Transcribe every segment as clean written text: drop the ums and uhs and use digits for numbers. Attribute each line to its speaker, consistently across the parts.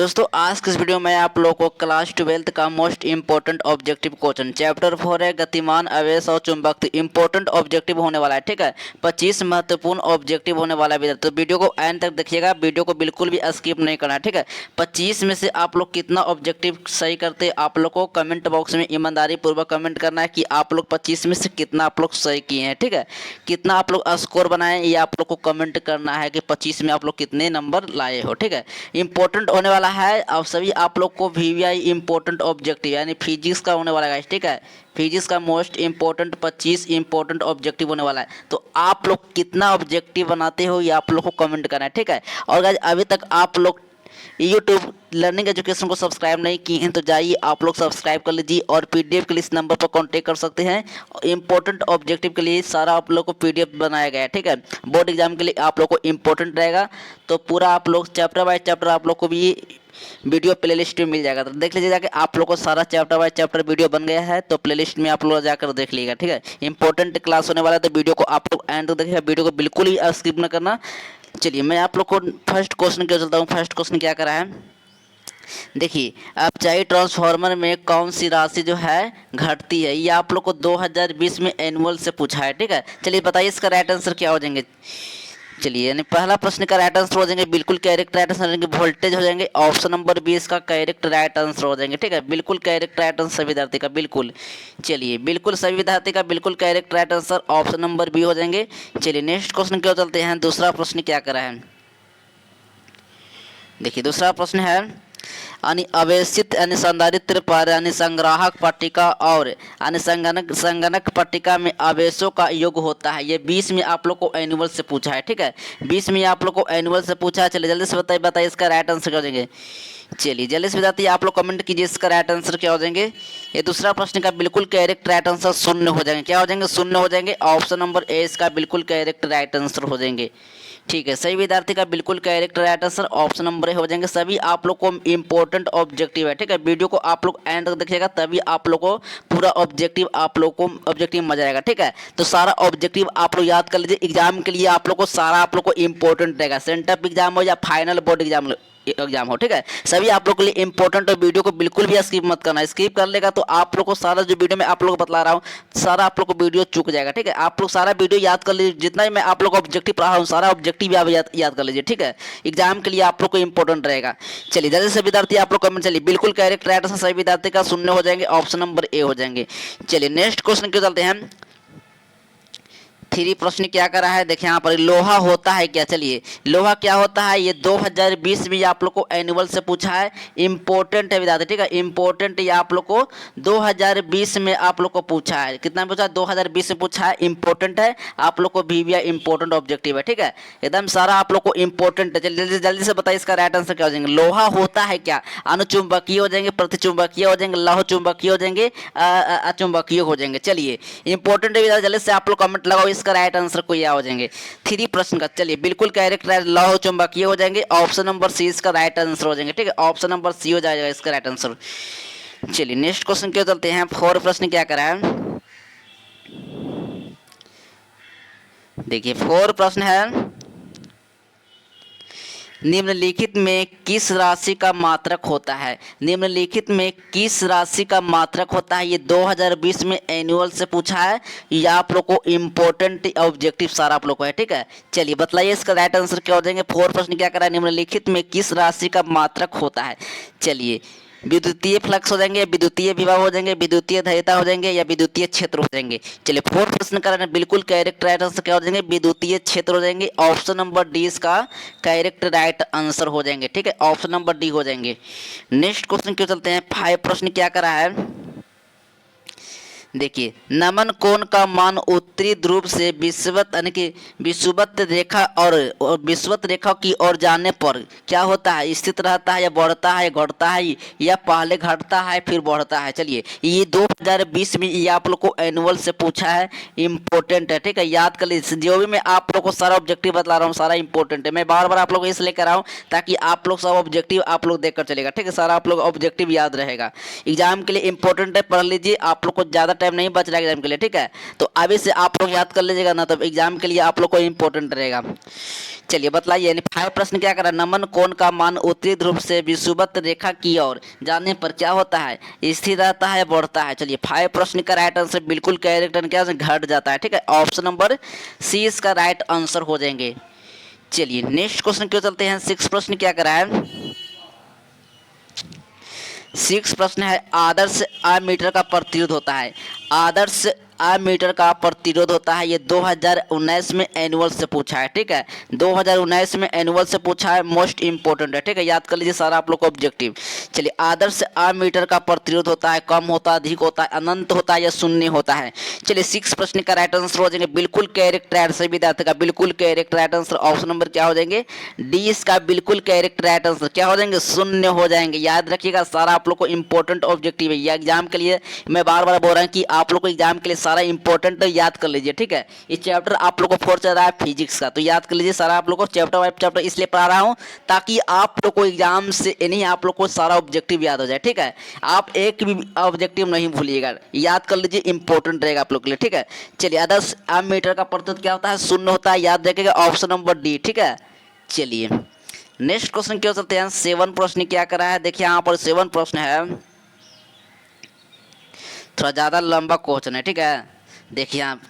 Speaker 1: दोस्तों आज के इस वीडियो में आप लोगों को क्लास 12th का most important objective question chapter 4 है गतिमान आवेश और चुंबक इंपॉर्टेंट ऑब्जेक्टिव होने वाला है। ठीक है, 25 महत्वपूर्ण ऑब्जेक्टिव होने वाला है। तो वीडियो को एंड तक देखिएगा, वीडियो को बिल्कुल भी स्किप नहीं करना है। ठीक है, 25 में से आप लोग कितना ऑब्जेक्टिव सही करते आप लोग को कमेंट बॉक्स में ईमानदारी पूर्वक कमेंट करना है कि आप लोग 25 में से कितना आप लोग सही किए हैं। ठीक है, कितना आप लोग स्कोर बनाए ये आप लोग को कमेंट करना है कि 25 में आप लोग कितने नंबर लाए हो। ठीक है, इंपॉर्टेंट होने वाला है। अब सभी आप लोग को वीवीआई इंपॉर्टेंट ऑब्जेक्टिव यानी फिजिक्स का होने वाला है। ठीक है, फिजिक्स का मोस्ट इंपॉर्टेंट 25 इंपॉर्टेंट ऑब्जेक्टिव होने वाला है। तो आप लोग कितना ऑब्जेक्टिव बनाते हो ये आप लोग को कमेंट करना है। ठीक है, और गाइस अभी तक आप लोग यूट्यूब लर्निंग एजुकेशन को सब्सक्राइब नहीं किए हैं तो जाइए आप लोग सब्सक्राइब कर लीजिए और पीडीएफ के लिए इस नंबर पर कांटेक्ट कर सकते हैं। इंपॉर्टेंट ऑब्जेक्टिव के लिए सारा आप लोग को पीडीएफ बनाया गया है। ठीक है, बोर्ड एग्जाम के लिए आप लोग को इंपॉर्टेंट रहेगा तो पूरा आप लोग चैप्टर बाय चैप्टर आप लोग को भी वीडियो प्लेलिस्ट में मिल जाएगा। तो देख लीजिए जाके आप लोग को सारा चैप्टर बाय चैप्टर वीडियो बन गया है तो प्लेलिस्ट में आप लोग जाकर देख लीजिएगा। ठीक है, इंपॉर्टेंट क्लास होने वाला है तो वीडियो को आप लोग एंड तक देखिएगा, वीडियो को बिल्कुल ही स्किप न करना। चलिए मैं आप लोग को फर्स्ट क्वेश्चन क्यों चलता हूँ। फर्स्ट क्वेश्चन क्या करा है देखिए, अपचाई ट्रांसफार्मर में कौन सी राशि जो है घटती है, ये आप लोग को 2020 में एनुअल से पूछा है। ठीक है, चलिए बताइए इसका राइट आंसर क्या हो जाएंगे। चलिए यानी पहला प्रश्न का राइट आंसर हो जाएंगे बिल्कुल करेक्ट राइट आंसर हो जाएंगे वोल्टेज हो जाएंगे। ऑप्शन नंबर 20 का करेक्ट राइट आंसर हो जाएंगे। ठीक है, बिल्कुल करेक्ट राइट आंसर सभी विद्यार्थी का बिल्कुल। चलिए बिल्कुल सभी विद्यार्थी का बिल्कुल correct right answer option number B हो जाएंगे। चलिए नेक्स्ट क्वेश्चन क्यों चलते हैं। दूसरा प्रश्न क्या करा है देखिए, दूसरा प्रश्न है अनिवेशित अनुसंधारित्र पर अनुसंग्राहक पट्टिका और अनुसंगणक पट्टिका में आवेशों का योग होता है। ये 20 में आप लोग को एनुअल से पूछा है। ठीक है, 20 में आप लोग को एनुअल से पूछा है। चलिए जल्दी से बताइए इसका राइट आंसर क्या हो जाएंगे। चलिए जल्दी से बताइए आप लोग कमेंट कीजिए इसका राइट आंसर क्या हो जाएंगे। ये दूसरा प्रश्न का बिल्कुल करेक्ट राइट आंसर शून्य हो जाएंगे। क्या हो जाएंगे, शून्य हो जाएंगे। ऑप्शन नंबर ए इसका बिल्कुल करेक्ट राइट आंसर हो जाएंगे। ठीक है, सही विद्यार्थी का बिल्कुल correct right answer option number A हो जाएंगे। सभी आप लोग को इंपॉर्टेंट ऑब्जेक्टिव है। ठीक है, वीडियो को आप लोग एंड तक देखिएगा तभी आप लोग को पूरा ऑब्जेक्टिव आप लोग को ऑब्जेक्टिव मजा आएगा। ठीक है, तो सारा ऑब्जेक्टिव आप लोग याद कर लीजिए। एग्जाम के लिए आप लोग को सारा आप लोग को इंपॉर्टेंट रहेगा, सेंटर एग्जाम हो या फाइनल बोर्ड एग्जाम हो। ठीक है, सभी आप लोग के लिए इंपॉर्टेंट और वीडियो को बिल्कुल भी स्किप मत करना। स्किप कर लेगा तो आप लोग को सारा जो वीडियो में आप लोग को बतला रहा हूँ सारा आप लोग को वीडियो चूक जाएगा। ठीक है, आप लोग सारा वीडियो याद कर लीजिए, जितना भी मैं आप लोग को ऑब्जेक्टिव पढ़ा हूँ सारा ऑब्जेक्टिव आप याद कर लीजिए। ठीक है, एग्जाम के लिए आप लोग को इंपॉर्टेंट रहेगा। चलिए जल्दी से विद्यार्थी आप लोग कमेंट चलिए बिल्कुल करेक्ट राइट आंसर सभी विद्यार्थी का शून्य हो जाएंगे। ऑप्शन नंबर ए हो जाएंगे। चलिए नेक्स्ट क्वेश्चन क्यों चलते हैं। थ्री प्रश्न क्या करा है देखिए यहाँ पर, लोहा होता है क्या। चलिए लोहा क्या होता है ये 2020 में आप लोग को एनुअल से पूछा है। इंपॉर्टेंट है विद्यार्थी। ठीक है, इंपॉर्टेंट ये आप लोग को 2020 में आप लोग को पूछा है। कितना पूछा है 2020 में पूछा है। इंपॉर्टेंट है आप लोग को वीवीआई इंपॉर्टेंट ऑब्जेक्टिव है। ठीक है, एकदम सारा आप लोग को इंपॉर्टेंट है। जल्दी जल्दी से बताइए इसका राइट आंसर क्या हो जाएंगे। लोहा होता है क्या, अनुचुंबकीय हो जाएंगे, प्रतिचुंबकीय हो जाएंगे, लौह चुंबकीय हो जाएंगे, अचुंबकीय हो जाएंगे। चलिए इंपॉर्टेंट है विद्यार्थी, जल्दी से आप लोग कमेंट लगाओ इसका राइट आंसर को क्या हो जाएंगे। थ्री प्रश्न का चलिए बिल्कुल करेक्ट लौह चुंबकीय हो जाएंगे। ऑप्शन नंबर सी इसका राइट आंसर हो जाएंगे। ठीक है, ऑप्शन नंबर सी हो जाएगा इसका राइट आंसर। चलिए नेक्स्ट क्वेश्चन क्यों चलते हैं। फोर प्रश्न क्या करा है देखिए, फोर प्रश्न है निम्नलिखित में किस राशि का मात्रक होता है। निम्नलिखित में किस राशि का मात्रक होता है, ये 2020 में एनुअल से पूछा है। ये आप लोग को इंपॉर्टेंट ऑब्जेक्टिव सारा आप लोग को है। ठीक है, चलिए बताइए इसका राइट आंसर क्या हो जाएंगे। फोर प्रश्न क्या करा है, निम्नलिखित में किस राशि का मात्रक होता है। चलिए विद्युतीय फ्लक्स हो जाएंगे, विद्युतीय विभव हो जाएंगे, विद्युतीय धारिता हो जाएंगे या विद्युतीय क्षेत्र हो जाएंगे। चलिए फोर्थ प्रश्न का बिल्कुल करेक्ट राइट आंसर क्या हो जाएंगे, विद्युतीय क्षेत्र हो जाएंगे। ऑप्शन नंबर डी इसका करेक्ट राइट आंसर हो जाएंगे। ठीक है, ऑप्शन नंबर डी हो जाएंगे। नेक्स्ट क्वेश्चन क्यों चलते हैं। फाइव प्रश्न क्या करा है देखिए, नमन कोण का मान उत्तरी ध्रुव से विषुवत यानी कि विषुवत रेखा और विषुवत रेखा की ओर जाने पर क्या होता है, स्थित रहता है या बढ़ता है, घटता है या पहले घटता है फिर बढ़ता है। चलिए ये 2020 में ये आप लोग को एनुअल से पूछा है, इंपॉर्टेंट है। ठीक है, याद कर लीजिए। जो भी मैं आप लोग को सारा ऑब्जेक्टिव बता रहा हूँ सारा इंपॉर्टेंट है। मैं बार बार आप लोग को इसलिए कर रहा हूँ ताकि आप लोग सब ऑब्जेक्टिव आप लोग देखकर चलेगा। ठीक है, सारा आप लोग ऑब्जेक्टिव याद रहेगा। एग्जाम के लिए इंपॉर्टेंट है, पढ़ लीजिए। आप लोग को ज़्यादा टाइम नहीं बच रहा है एग्जाम के लिए, ठीक है। तो अभी से आप लोग याद कर लीजिएगा ना, तो एग्जाम के लिए आप लोग को इंपॉर्टेंट रहेगा। चलिए बतलाइए, यानी 5 प्रश्न क्या करा, नमन कोण का मान उत्तरी ध्रुव से विषुवत रेखा की ओर जाने पर क्या होता है, स्थिर रहता है, बढ़ता है। चलिए 5 प्रश्न का राइट आंसर बिल्कुल करेक्ट क्या घट जाता है, ठीक है। ऑप्शन नंबर सी इसका राइट आंसर हो जाएंगे। चलिए नेक्स्ट क्वेश्चन क्यों चलते हैं। 6 प्रश्न क्या करा है, 6 प्रश्न है, आदर्श अमीटर का प्रतिरोध होता है, आदर्श अमीटर का प्रतिरोध होता है। ये 2019 में एनुअल से पूछा है, ठीक है। 2019 में एनुअल से पूछा है, मोस्ट इंपोर्टेंट है, ठीक है। याद कर लीजिए सारा आप लोग को ऑब्जेक्टिव। चलिए आदर्श अमीटर का प्रतिरोध होता है, कम होता है, अधिक होता है, अनंत होता है या शून्य होता है। चलिए 6 प्रश्न का राइट आंसर हो जाएंगे बिल्कुल करेक्ट राइट आंसर, विद्यार्थी का बिल्कुल correct right answer option number क्या हो जाएंगे, डी इसका बिल्कुल करेक्ट राइट आंसर क्या हो जाएंगे, शून्य हो जाएंगे। याद रखिएगा सारा आप लोग को इंपॉर्टेंट ऑब्जेक्टिव है, यह एग्जाम के लिए मैं बार बार बोल रहा हूँ कि आप लोग को एग्जाम के लिए सारा इंपॉर्टेंट याद कर लीजिए, ठीक है। ये चैप्टर आप लोग को 4 चल रहा है फिजिक्स का, तो याद कर लीजिए सारा आप लोग को चैप्टर वाइज चैप्टर इसलिए पढ़ा रहा हूँ ताकि आप लोग को एग्जाम से नहीं आप लोग को सारा ऑब्जेक्टिव याद हो जाए, ठीक है। आप एक भी ऑब्जेक्टिव नहीं भूलिएगा, याद कर लीजिए, इंपॉर्टेंट रहेगा आप लोग के लिए, ठीक है। चलिए आदर्श अमीटर का प्रतिरोध क्या होता है, शून्य होता है, याद रखिएगा ऑप्शन नंबर डी, ठीक है। चलिए नेक्स्ट क्वेश्चन क्यों चलते हैं। 7 प्रश्न क्या करा है, देखिए यहाँ पर 7 प्रश्न है, थोड़ा ज़्यादा लंबा क्वेश्चन है, ठीक है। देखिए आप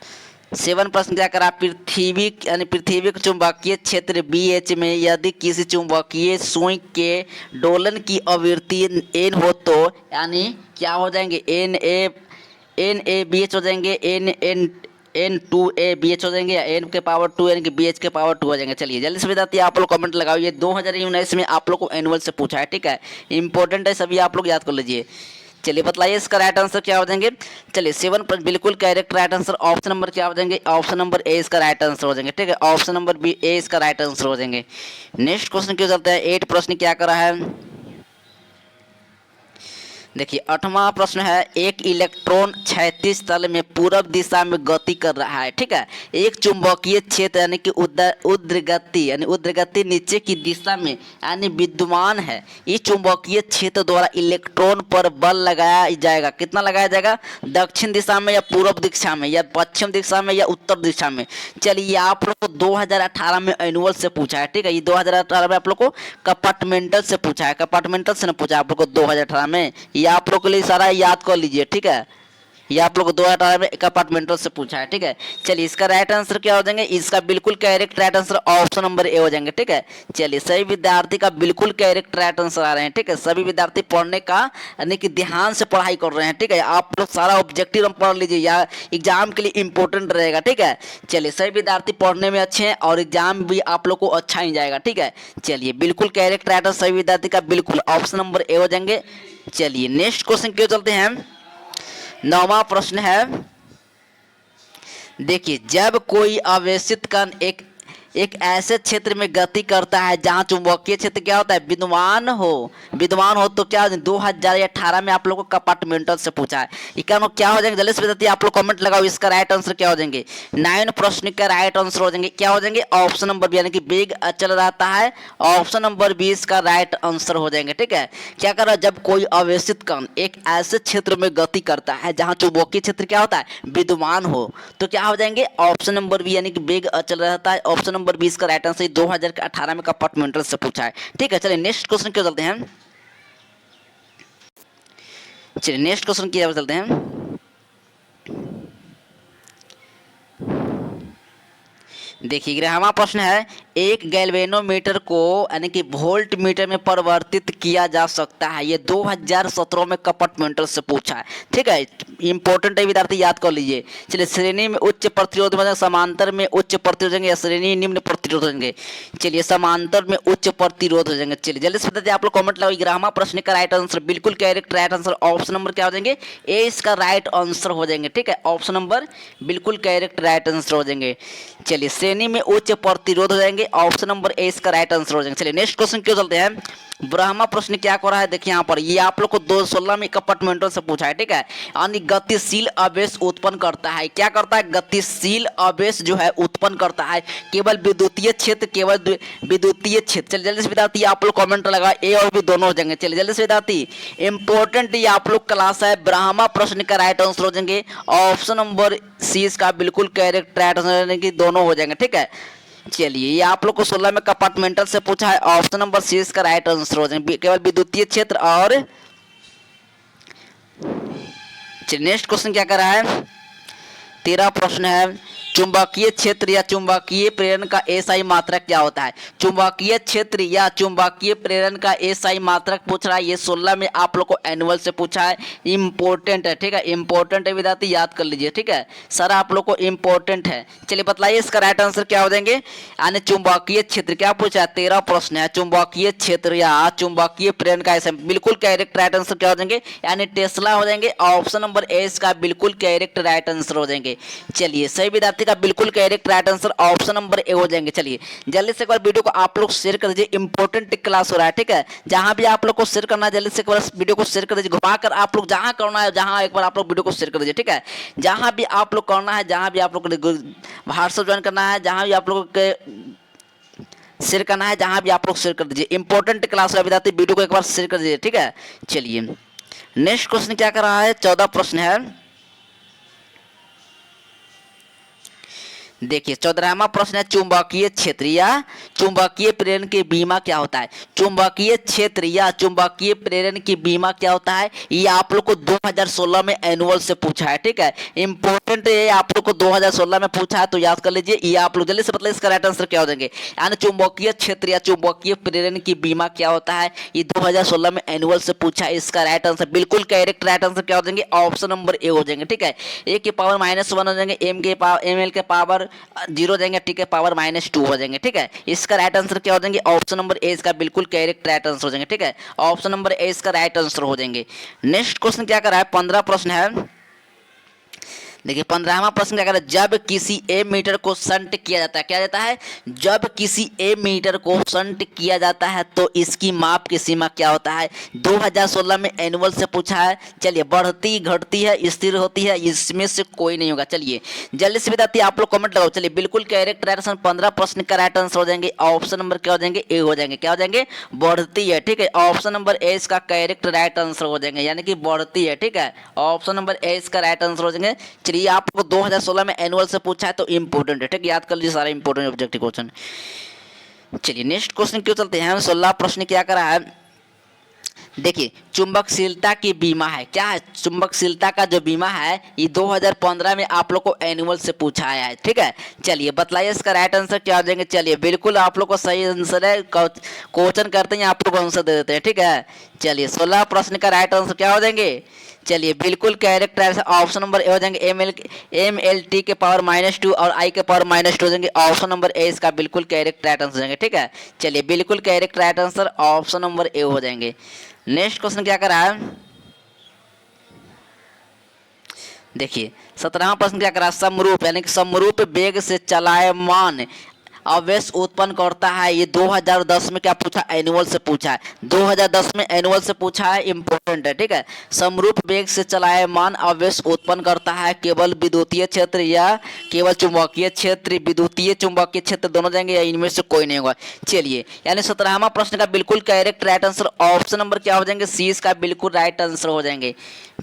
Speaker 1: 7 प्रश्न क्या करा, पृथ्वी यानी पृथ्वी के चुंबकीय क्षेत्र BH में यदि किसी चुंबकीय सुई के दोलन की आवृत्ति n हो तो यानी क्या हो जाएंगे, NaBH हो जाएंगे, N2aBH हो जाएंगे, या n के पावर 2 यानी कि BH के पावर 2 हो जाएंगे। चलिए जल्दी से बताते हैं, आप लोग कमेंट लगाओ। ये 2019 में आप लोग को एनुअल से पूछा है, ठीक है, इंपॉर्टेंट है, सभी आप लोग याद कर लीजिए। चलिए बतलाइए इसका राइट आंसर क्या हो जाएंगे। चलिए 7 पर बिल्कुल correct right answer option number क्या हो जाएंगे, ऑप्शन नंबर ए इसका राइट आंसर हो जाएंगे, ठीक है। ऑप्शन नंबर बी ए इसका राइट आंसर हो जाएंगे। नेक्स्ट क्वेश्चन क्यों चलते हैं। 8 प्रश्न क्या करा है, देखिए 8वां प्रश्न है, एक इलेक्ट्रॉन क्षैतिज तल में पूर्व दिशा में गति कर रहा है, ठीक है। एक चुंबकीय क्षेत्र यानी कि उद्रगति नीचे की दिशा में यानी विद्यमान है। इस चुंबकीय क्षेत्र द्वारा इलेक्ट्रॉन पर बल लगाया जाएगा, कितना लगाया जाएगा, दक्षिण दिशा में या पूर्व दिशा में या पश्चिम दिशा में या उत्तर दिशा में। चलिए आप लोग को 2018 में एनुअल से पूछा है, ठीक है। ये 2018 में आप लोग को कंपार्टमेंटल से पूछा है, कंपार्टमेंटल से ना पूछा आप लोग को 2018 में, ये आप लोग के लिए सारा याद कर लीजिए, ठीक है। ये आप लोग को 2018 में कंपार्टमेंटल से पूछा है, ठीक है। चलिए इसका राइट आंसर क्या हो जाएंगे, इसका बिल्कुल correct right answer option number A हो जाएंगे, ठीक है। चलिए सभी विद्यार्थी का बिल्कुल करेक्ट राइट आंसर आ रहे हैं, ठीक है। सभी विद्यार्थी पढ़ने का यानी कि ध्यान से पढ़ाई कर रहे हैं, ठीक है। आप लोग सारा ऑब्जेक्टिव पढ़ लीजिए, या एग्जाम के लिए इंपॉर्टेंट रहेगा, ठीक है। चलिए सभी विद्यार्थी पढ़ने में अच्छे हैं और एग्जाम भी आप लोग को अच्छा ही जाएगा, ठीक है। चलिए बिल्कुल करेक्ट राइट आंसर सभी विद्यार्थी का बिल्कुल ऑप्शन नंबर ए हो जाएंगे। चलिए नेक्स्ट क्वेश्चन क्यों चलते हैं। 9वां प्रश्न है, देखिए जब कोई आवेशित कण एक ऐसे क्षेत्र में गति करता है जहां चुंबकीय क्षेत्र क्या होता है, विद्यमान हो तो क्या 2018 में आप लोगों को कंपार्टमेंटल से पूछा है। इसका क्या हो जाएंगे, जल्दी से बताइए, आप लोग कमेंट लगाओ, इसका राइट आंसर क्या हो जाएंगे। 9 प्रश्न का राइट आंसर हो जाएंगे, क्या हो जाएंगे, ऑप्शन नंबर बी यानी कि वेग अचल रहता है, ऑप्शन नंबर 20 का राइट आंसर हो जाएंगे, ठीक है। क्या कर रहा है, जब कोई आवेशित कण एक ऐसे क्षेत्र में गति करता है जहां चुंबकीय क्षेत्र क्या होता है, विद्यमान हो तो क्या हो जाएंगे, ऑप्शन नंबर बी यानी कि वेग अचल रहता है, ऑप्शन नंबर 20 का राइट आंसर 2018 में कंपार्टमेंटल से पूछा है, ठीक है। चलिए नेक्स्ट क्वेश्चन क्यों चलते हैं। चलिए नेक्स्ट क्वेश्चन की ओर चलते हैं। देखिए 11वां प्रश्न है, एक गैल्वेनोमीटर को यानी कि वोल्ट मीटर में परिवर्तित किया जा सकता है। ये 2017 में कंपार्टमेंटल से पूछा है, ठीक है। इंपॉर्टेंट है विद्यार्थी, याद कर लीजिए। चलिए श्रेणी में उच्च प्रतिरोध में समांतर में उच्च प्रतिरोध होंगे या श्रेणी निम्न प्रतिरोध होंगे। चलिए समांतर में उच्च प्रतिरोध हो जाएंगे। चलिए जल्दी से बताइए, आप लोग कमेंट लगाओ। 11वां प्रश्न का राइट आंसर बिल्कुल correct right answer option number क्या हो जाएंगे, ए इसका राइट आंसर हो जाएंगे, ठीक है। ऑप्शन नंबर बिल्कुल करेक्ट राइट आंसर हो जाएंगे। चलिए श्रेणी में उच्च प्रतिरोध हो जाएंगे, ऑप्शन नंबर ए इसका राइट आंसर हो जाएगा। चलिए नेक्स्ट क्वेश्चन क्यों चलते हैं। ब्रह्मा प्रश्न क्या कर रहा है, देखिए यहाँ पर ये आप लोग को 2016 में कंपार्टमेंटल से पूछा है, ठीक है। यानी गतिशील आवेश उत्पन्न करता है, क्या करता है, गतिशील आवेश जो है उत्पन्न करता है केवल विद्युतीय क्षेत्र, केवल विद्युतीय क्षेत्र। चलिए जल्दी से विद्यार्थी आप लोग कमेंट लगा, ए और बी दोनों हो जाएंगे। चलिए जल्दी से विद्यार्थी, इंपॉर्टेंट ये आप लोग क्लास है, ब्रह्मा प्रश्न का राइट आंसर हो जाएंगे ऑप्शन नंबर सी इसका बिल्कुल करेक्ट राइट आंसर, दोनों हो जाएंगे, ठीक है। चलिए ये आप लोग को 16 में कंपार्टमेंटल से पूछा है, ऑप्शन नंबर सी इसका राइट आंसर हो जाएगा, केवल विद्युतीय क्षेत्र। और चलिए नेक्स्ट क्वेश्चन क्या कर रहा है, 13 प्रश्न है, चुंबकीय क्षेत्र या चुंबकीय प्रेरण का एसआई मात्रक क्या होता है। चुंबकीय क्षेत्र या चुंबकीय प्रेरण का एसआई मात्रक पूछ रहा है, ये 16 में आप लोग को एनुअल से पूछा है, इंपॉर्टेंट है, ठीक है, इंपॉर्टेंट है विद्यार्थी, याद कर लीजिए, ठीक है, सारा आप लोग को इंपॉर्टेंट है। चलिए बतलाइए इसका राइट आंसर क्या हो जाएंगे, यानी चुंबकीय क्षेत्र क्या पूछा है, 13 प्रश्न है, चुंबकीय क्षेत्र या चुंबकीय प्रेरण का एसआई, बिल्कुल करेक्ट राइट आंसर क्या हो जाएंगे, यानी टेस्ला हो जाएंगे, ऑप्शन नंबर ए इसका बिल्कुल करेक्ट राइट आंसर हो जाएंगे। चलिए सही विद्यार्थी का बिल्कुल correct right answer option number A हो जाएंगे। चलिए जल्दी से एक बार वीडियो को आप लोग शेयर कर दीजिए, इंपॉर्टेंट क्लास हो रहा है, ठीक है, जहां भी आप लोग को शेयर करना है जल्दी से एक बार वीडियो को शेयर कर दीजिए, घुमाकर आप लोग जहां करना है, जहां एक बार आप लोग वीडियो को शेयर कर दीजिए, ठीक है, जहां भी आप लोग करना है, जहां भी आप लोग व्हाट्सएप ज्वाइन करना है, जहां भी आप लोग के शेयर करना है, जहां भी आप लोग शेयर कर दीजिए, इंपॉर्टेंट क्लास है विद्यार्थी, वीडियो को एक बार शेयर कर दीजिए, ठीक है। चलिए नेक्स्ट क्वेश्चन क्या कर रहा है, 14 प्रश्न है, देखिए 14वां प्रश्न है, चुंबकीय क्षेत्र या चुंबकीय प्रेरण के बीमा क्या होता है। चुंबकीय क्षेत्र या चुंबकीय प्रेरण की बीमा क्या होता है, ये आप लोग को 2016 में एनुअल से पूछा है, ठीक है, इंपॉर्टेंट है, आप लोग को 2016 में पूछा है, तो याद कर लीजिए, ये आप लोग जल्दी से मतलब इसका राइट आंसर क्या हो जाएंगे, यानी चुंबकीय क्षेत्र या चुंबकीय प्रेरण की बीमा क्या होता है, ये 2016 में एनुअल से पूछा है, इसका राइट आंसर बिल्कुल करेक्ट राइट आंसर क्या हो जाएंगे, ऑप्शन नंबर ए हो जाएंगे, ठीक है। ए के पावर -1 हो जाएंगे, एम एल के पावर 0 जाएंगे, ठीक है, पावर -2 हो जाएंगे, ठीक है, इसका राइट आंसर क्या हो जाएंगे, ऑप्शन नंबर ए इसका बिल्कुल करेक्ट राइट आंसर हो जाएंगे, ठीक है, ऑप्शन नंबर ए इसका राइट आंसर हो जाएंगे। नेक्स्ट क्वेश्चन क्या कर रहा है, 15 प्रश्न है, देखिए 15वां प्रश्न क्या कर रहा है, जब किसी एमीटर को शंट किया जाता है, क्या जाता है, जब किसी एमीटर को शंट किया जाता है तो इसकी माप की सीमा क्या होता है, 2016 में एनुअल से पूछा है। चलिए बढ़ती घटती है स्थिर होती है, इसमें से कोई नहीं होगा। चलिए जल्दी से विद्यार्थी आप लोग कमेंट लगाओ। चलिए बिल्कुल करेक्ट राइट आंसर 15 प्रश्न का राइट आंसर हो जाएंगे, ऑप्शन नंबर क्या हो जाएंगे, ए हो जाएंगे, क्या हो जाएंगे, बढ़ती है, ठीक है, ऑप्शन नंबर ए इसका करेक्ट राइट आंसर हो जाएंगे, यानी कि बढ़ती है, ठीक है, ऑप्शन नंबर ए इसका राइट आंसर हो जाएंगे। चलिए आपको 2016 में एनुअल से पूछा है तो इंपॉर्टेंट है, ठीक, याद कर लीजिए सारा इंपॉर्टेंट ऑब्जेक्टिव क्वेश्चन। चलिए नेक्स्ट क्वेश्चन क्यों चलते हैं, 16 प्रश्न क्या करा है, देखिए चुंबकशीलता की बीमा है, क्या है, चुंबकशीलता का जो बीमा है ये 2015 में आप लोग को एनुअल से पूछा है, ठीक है। चलिए बतलाइए इसका राइट आंसर क्या हो जाएंगे। चलिए बिल्कुल आप लोग को सही आंसर है, क्वेश्चन करते हैं आप लोग आंसर दे देते हैं, ठीक है। चलिए 16 प्रश्न का राइट आंसर क्या हो जाएंगे, चलिए बिल्कुल correct answer option number A हो जाएंगे, एम एल टी के पावर -2 और आई के पावर -2 हो जाएंगे, ऑप्शन नंबर ए इसका बिल्कुल करेक्ट राइट आंसर हो जाएंगे, ठीक है। चलिए बिल्कुल correct right answer option number A हो जाएंगे। नेक्स्ट क्वेश्चन क्या कर रहा है, देखिए 17वां प्रश्न क्या कर रहा है, समरूप यानी कि समरूप वेग से चलायमान आवेश उत्पन्न करता है, ये 2010 में क्या पूछा, एनुअल से पूछा है, 2010 में एनुअल से पूछा है, इंपॉर्टेंट है, ठीक है। समरूप वेग से चलायमान आवेश उत्पन्न करता है केवल विद्युतीय क्षेत्र या केवल चुंबकीय क्षेत्र, विद्युतीय चुंबकीय क्षेत्र दोनों जाएंगे या इनमें से कोई नहीं होगा। चलिए यानी 17वां प्रश्न का बिल्कुल correct right answer option number क्या हो जाएंगे, सी इसका बिल्कुल राइट आंसर हो जाएंगे,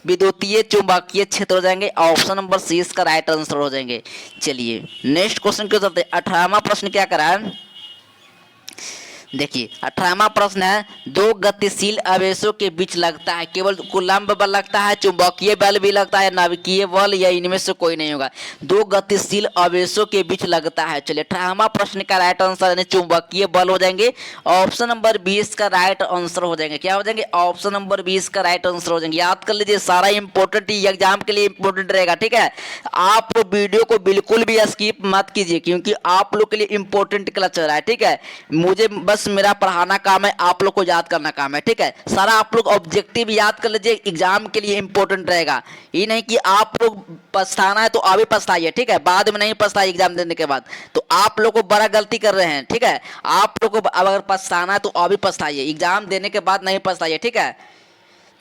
Speaker 1: विद्युतीय चुंबकीय क्षेत्र हो जाएंगे, ऑप्शन नंबर सी इसका राइट आंसर हो जाएंगे। चलिए नेक्स्ट क्वेश्चन क्यों चलते हैं, 18वां प्रश्न क्या करा है, देखिए 18वां प्रश्न है, दो गतिशील आवेशों के बीच लगता है केवल कूलम्ब बल लगता है, चुंबकीय बल भी लगता है, नाभिकीय बल या इनमें से कोई नहीं होगा, दो गतिशील आवेशों के बीच लगता है। चलिए 18वां प्रश्न का राइट आंसर यानी चुंबकीय बल हो जाएंगे, ऑप्शन नंबर 20 का राइट आंसर हो जाएंगे, क्या हो जाएंगे, ऑप्शन नंबर 20 का राइट आंसर हो जाएंगे। याद कर लीजिए सारा इंपॉर्टेंट एग्जाम के लिए इंपॉर्टेंट रहेगा, ठीक है। आप वीडियो को बिल्कुल भी स्किप मत कीजिए क्योंकि आप लोग के लिए इंपॉर्टेंट क्लास चल रहा है, ठीक है। मुझे बस बस मेरा पढ़ाना काम है, आप लोग को याद करना काम है, ठीक है। सारा आप लोग ऑब्जेक्टिव याद कर लीजिए, एग्जाम के लिए इंपॉर्टेंट रहेगा। ये नहीं कि आप लोग पछताना है तो अभी पछताइए, ठीक है, बाद में नहीं पछताइए एग्जाम देने के बाद। तो आप लोग को बड़ा गलती कर रहे हैं, ठीक है। आप लोग को अगर पछताना है तो अभी पछताइए, एग्जाम देने के बाद नहीं पछताइए, ठीक है।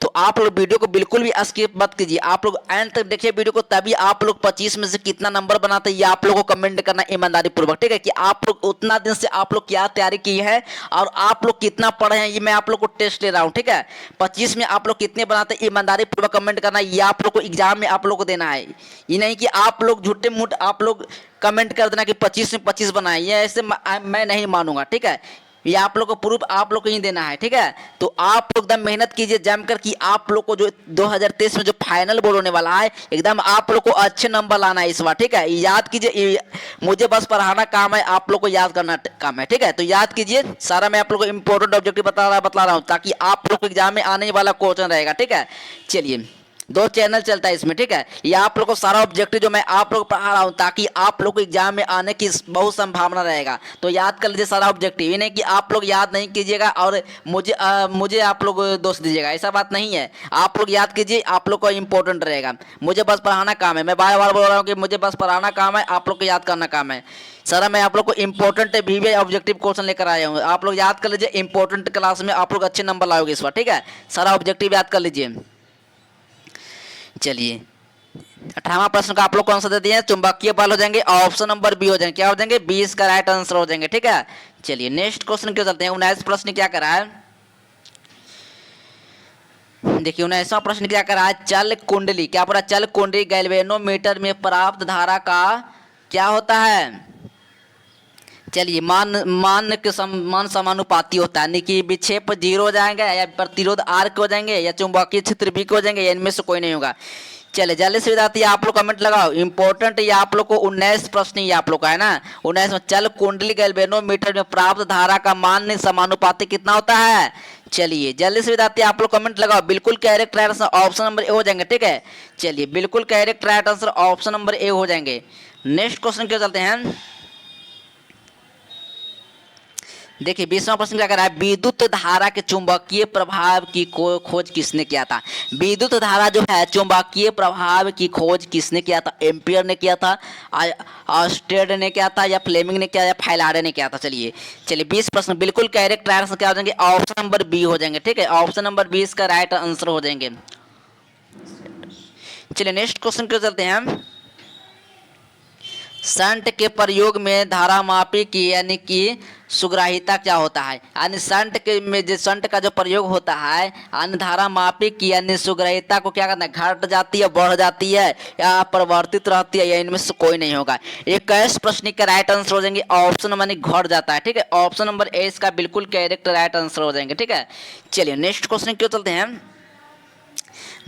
Speaker 1: तो आप लोग वीडियो को बिल्कुल भी स्किप मत कीजिए, आप लोग एंड तक देखिए वीडियो को, तभी आप लोग 25 में से कितना नंबर बनाते हैं ये आप लोगों को कमेंट करना ईमानदारी पूर्वक, ठीक है। कि आप लोग उतना दिन से आप लोग क्या तैयारी की है और आप लोग कितना पढ़े हैं, ये मैं आप लोग को टेस्ट ले रहा हूँ, ठीक है। 25 में आप लोग कितने बनाते हैं ईमानदारी पूर्वक कमेंट करना, ये आप लोग को एग्जाम में आप लोग को देना है। ये नहीं कि आप लोग झूठे मूठ आप लोग कमेंट कर देना कि 25 में 25 बनाए, ये ऐसे मैं नहीं मानूंगा, ठीक है। ये आप लोग को प्रूफ आप लोग को ही देना है, ठीक है। तो आप लोग एकदम मेहनत कीजिए जमकर कि आप लोग को जो 2023 में जो फाइनल बोर्ड होने वाला है, एकदम आप लोग को अच्छे नंबर लाना है इस बार, ठीक है। याद कीजिए, मुझे बस पढ़ाना काम है, आप लोग को याद करना काम है, ठीक है। तो याद कीजिए सारा, मैं आप लोग को इंपॉर्टेंट ऑब्जेक्टिव बतला रहा हूँ ताकि आप लोग को एग्जाम में आने वाला क्वेश्चन रहेगा, ठीक है। चलिए, 2 चैनल चलता है इसमें, ठीक है। ये आप लोग को सारा ऑब्जेक्टिव जो मैं आप लोग को पढ़ा रहा हूँ ताकि आप लोग को एग्जाम में आने की बहुत संभावना रहेगा। तो याद कर लीजिए सारा ऑब्जेक्टिव, ये नहीं कि आप लोग याद नहीं कीजिएगा और मुझे आप लोग दोष दीजिएगा, ऐसा बात नहीं है। आप लोग याद कीजिए, आप लोग को इंपॉर्टेंट रहेगा। मुझे बस पढ़ाना काम है, मैं बार बार बोल रहा हूँ कि मुझे बस पढ़ाना काम है, आप लोग को याद करना काम है। सारा मैं आप लोग को इंपॉर्टेंट भी ऑब्जेक्टिव क्वेश्चन लेकर आया हूँ, आप लोग याद कर लीजिए। इंपॉर्टेंट क्लास में आप लोग अच्छे नंबर लाओगे इस बार, ठीक है। सारा ऑब्जेक्टिव याद कर लीजिए। चलिए, 18वां प्रश्न का आप लोग कौन सा दे दिए, चुंबकीय बल हो जाएंगे, ऑप्शन नंबर बी हो जाएंगे, क्या हो जाएंगे, 20 का राइट आंसर हो जाएंगे, ठीक है। चलिए नेक्स्ट क्वेश्चन क्यों चलते हैं। 19 प्रश्न क्या करा है, देखिए 19वां प्रश्न क्या करा है, चल कुंडली, क्या पूरा चल कुंडली गैल्वेनोमीटर में प्राप्त धारा का क्या होता है। चलिए, मान समानुपाती होता है, यानी कि विक्षेप 0 हो जाएंगे या प्रतिरोध आर के हो जाएंगे या चुंबकीय क्षेत्र बी के हो जाएंगे, या इनमें से कोई नहीं होगा। चलिए जल्दी से विद्यार्थी आप लोग कमेंट लगाओ, इंपॉर्टेंट ये आप लोग को 19 प्रश्न ये आप लोग का है ना। 19 में चल कुंडली गैल्वेनोमीटर में प्राप्त धारा का मान समानुपाती कितना होता है। चलिए जल्दी से विद्यार्थी आप लोग कमेंट लगाओ, बिल्कुल correct right answer option number A हो जाएंगे, ठीक है। चलिए बिल्कुल correct right answer option number A हो जाएंगे। नेक्स्ट क्वेश्चन क्यों चलते हैं, देखिए 20वां प्रश्न क्या कर रहा है, विद्युत धारा के चुंबकीय प्रभाव की खोज किसने किया था। विद्युत धारा जो है चुंबकीय प्रभाव की खोज किसने किया था, एम्पियर ने किया था, ऑस्टेड ने किया था, या फ्लेमिंग ने किया, या फाइलाडे ने किया था। चलिए 20 प्रश्न बिल्कुल करेक्ट आंसर क्या हो जाएंगे, ऑप्शन नंबर बी हो जाएंगे, ठीक है। ऑप्शन नंबर 20 का राइट आंसर हो जाएंगे। चलिए नेक्स्ट क्वेश्चन क्यों चलते हैं, शंट के प्रयोग में धारामापी की यानी कि सुग्राहिता क्या होता है, यानी शंट के में जो शंट का जो प्रयोग होता है, यानी धारामापी की यानी सुग्राहिता को क्या करना है, घट जाती है, बढ़ जाती है, या परिवर्तित रहती है, या इनमें से कोई नहीं होगा। 21 प्रश्न का राइट आंसर हो जाएंगे ऑप्शन मानी घट जाता है, ठीक है। ऑप्शन नंबर ए इसका बिल्कुल करेक्ट राइट आंसर हो जाएंगे, ठीक है। चलिए नेक्स्ट क्वेश्चन क्यों चलते हैं,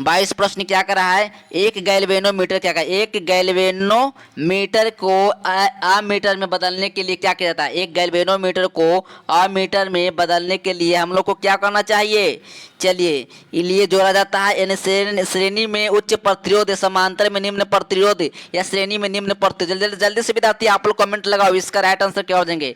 Speaker 1: 22 प्रश्न क्या कर रहा है, एक गैल्वेनोमीटर क्या कर, एक गैल्वेनोमीटर को अमीटर में बदलने के लिए क्या किया जाता है, एक गैल्वेनोमीटर को अमीटर में बदलने के लिए हम लोग को क्या करना चाहिए। चलिए लिए जोड़ा जाता है, यानी श्रेणी में उच्च प्रतिरोध, समांतर में निम्न प्रतिरोध, या श्रेणी में निम्न प्रतिरोध। जल्दी से विद्यार्थी आप लोग कमेंट लगाओ, इसका राइट आंसर क्या हो जाएंगे।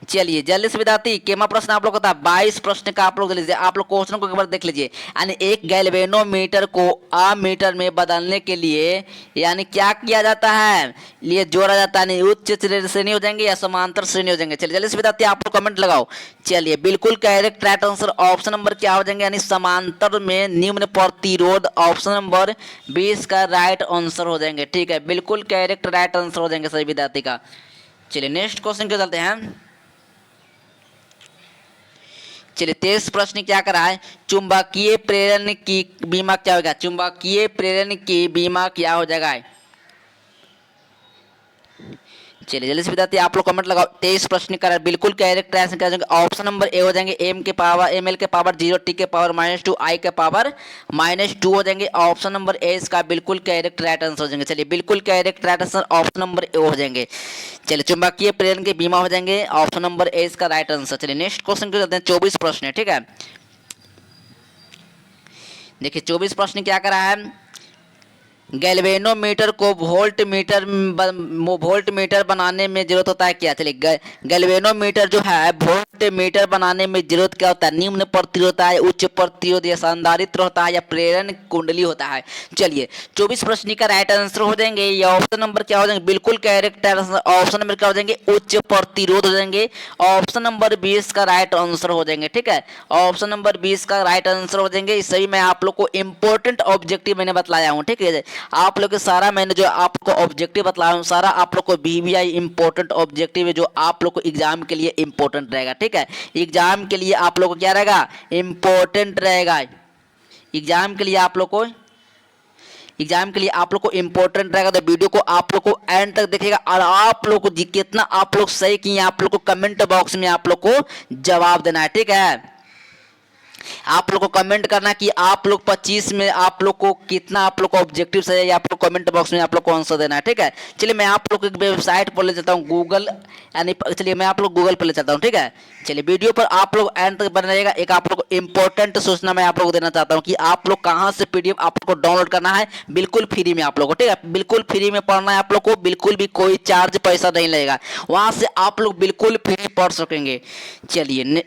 Speaker 1: चलिए जल्दी से विद्यार्थी, केमा प्रश्न आप लोग का था 22 प्रश्न का आप लोग लीजिए, आप लोग क्वेश्चन को एक बार देख लीजिए। यानी एक गैल्वेनोमीटर को अमीटर में बदलने के लिए यानी क्या किया जाता है, लिए जोड़ा जाता है, उच्च श्रेणी हो जाएंगे या समांतर श्रेणी हो जाएंगे। चलिए जल्दी से विद्यार्थी आप लोग कमेंट लगाओ। चलिए बिल्कुल correct right answer option number क्या हो जाएंगे, यानी समांतर में निम्न प्रतिरोध, ऑप्शन नंबर 20 का राइट आंसर हो जाएंगे, ठीक है। बिल्कुल करेक्ट राइट आंसर हो जाएंगे सभी विद्यार्थी का। चलिए नेक्स्ट क्वेश्चन के चलते हैं। चलिए 23 प्रश्न क्या करा है, चुंबकीय प्रेरण की बीमा क्या होगा, चुंबकीय प्रेरण की बीमा क्या हो जाएगा। चलिए जल्दी से विद्यार्थी आप लोग कमेंट लगाओ, 23 प्रश्न का बिल्कुल करेक्ट आंसर क्या हो जाएंगे, ऑप्शन नंबर ए हो जाएंगे, एम के पावर एम एल के पावर 0 टी के पावर -2 आई के पावर -2 हो जाएंगे। ऑप्शन नंबर ए इसका बिल्कुल करेक्ट राइट आंसर हो जाएंगे। चलिए बिल्कुल correct right answer option number A हो जाएंगे। चलिए चुंबकीय प्रेरण के बीमा हो जाएंगे, ऑप्शन नंबर ए इसका राइट आंसर। चलिए नेक्स्ट क्वेश्चन को चलते हैं, 24 प्रश्न है, ठीक है। देखिए 24 प्रश्न क्या करा है, गैल्वेनोमीटर को वोल्ट मीटर बनाने में जरूरत होता है क्या? चलिए, गैल्वेनोमीटर जो है वोल्ट मीटर बनाने में जरूरत क्या होता है? निम्न प्रतिरोध है, उच्च प्रतिरोध, या संधारित्र होता है, या प्रेरण कुंडली होता है। चलिए 24 प्रश्न का राइट आंसर हो जाएंगे ये ऑप्शन नंबर क्या हो जाएंगे? बिल्कुल करेक्ट ऑप्शन नंबर क्या हो जाएंगे? उच्च प्रतिरोध हो जाएंगे। ऑप्शन नंबर 20 का राइट आंसर हो जाएंगे। ठीक है, ऑप्शन नंबर 20 का राइट आंसर हो जाएंगे। इस सही मैं आप लोग को इंपॉर्टेंट ऑब्जेक्टिव मैंने बतलाया हूँ। ठीक है, आप लोग सारा मैंने जो आपको ऑब्जेक्टिव बतलाया हूँ सारा आप लोग को VVI इंपॉर्टेंट ऑब्जेक्टिव है जो आप लोग को एग्जाम के लिए इंपॉर्टेंट रहेगा। ठीक है, एग्जाम के लिए आप लोग को क्या रहेगा? इंपॉर्टेंट रहेगा। एग्जाम के लिए आप लोग को इंपॉर्टेंट रहेगा। तो वीडियो को आप लोग को एंड तक देखिएगा और आप लोग को कितना आप लोग सही किए आप लोग को कमेंट बॉक्स में आप लोग को जवाब देना है। ठीक है, आप लोग को कमेंट करना कि आप लोग 25 में आप लोग को कितना आप लोग को ऑब्जेक्टिव सही है, आप लोग कमेंट बॉक्स में आप लोग को आंसर देना है। ठीक है, चलिए मैं आप लोग को एक वेबसाइट पर ले चलता हूँ गूगल, यानी चलिए मैं आप लोग गूगल पर ले चलता हूँ। ठीक है, चलिए वीडियो पर आप लोग एंड तक बने रहिएगा। एक आप लोग को इंपॉर्टेंट सूचना मैं आप लोग को देना चाहता हूँ कि आप लोग कहाँ से PDF आप लोग को डाउनलोड करना है, बिल्कुल फ्री में आप लोग को। ठीक है, बिल्कुल फ्री में पढ़ना है आप लोग को, बिल्कुल भी कोई चार्ज पैसा नहीं लगेगा, वहाँ से आप लोग बिल्कुल फ्री पढ़ सकेंगे। चलिए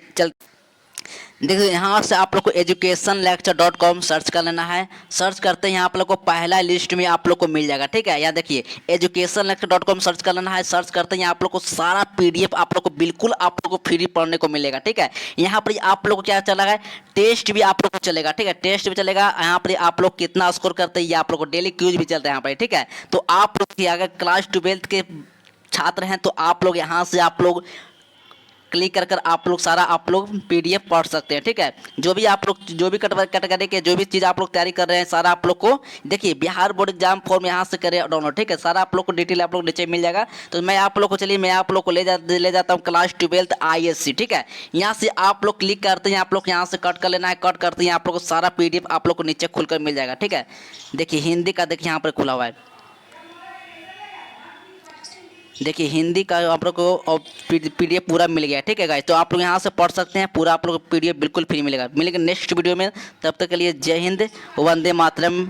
Speaker 1: देखिए यहाँ से आप लोग को educationlecture.com सर्च कर लेना है। सर्च करते हैं यहाँ आप लोग को पहला लिस्ट में आप लोग को मिल जाएगा। ठीक है, यहाँ देखिए educationlecture.com सर्च कर लेना है। सर्च करते हैं आप लोग को सारा PDF आप लोग को बिल्कुल आप लोग को फ्री पढ़ने को मिलेगा। ठीक है, यहाँ पर आप लोग को क्या चलेगा? टेस्ट भी आप लोग को चलेगा। ठीक है, टेस्ट भी चलेगा। यहाँ पर आप लोग कितना स्कोर करते हैं ये आप लोग को डेली क्यूज भी चलता है यहाँ पर। ठीक है, तो आप लोग अगर क्लास 12 के छात्र हैं तो आप लोग यहाँ से आप लोग क्लिक कर आप लोग सारा आप लोग PDF पढ़ सकते हैं। ठीक है, जो भी आप लोग जो भी कैटेगरी के जो भी चीज़ आप लोग तैयारी कर रहे हैं सारा आप लोग को देखिए बिहार बोर्ड एग्जाम फॉर्म यहाँ से करें डाउनलोड। ठीक है, सारा आप लोग को डिटेल आप लोग नीचे मिल जाएगा। तो मैं आप लोग को चलिए मैं आप लोग को ले जाता हूँ क्लास 12 ISC। ठीक है, यहाँ से आप लोग क्लिक करते हैं, आप लोग यहाँ से कट कर लेना है। कट करते हैं आप लोग को सारा PDF आप लोग को नीचे खुलकर मिल जाएगा। ठीक है, देखिए हिंदी का देखिए यहाँ पर खुला हुआ है। देखिए हिंदी का आप लोग को PDF पूरा मिल गया। ठीक है गाइस, तो आप लोग यहाँ से पढ़ सकते हैं पूरा, आप लोग को PDF बिल्कुल फ्री मिलेगा। नेक्स्ट वीडियो में, तब तक के लिए जय हिंद, वंदे मातरम।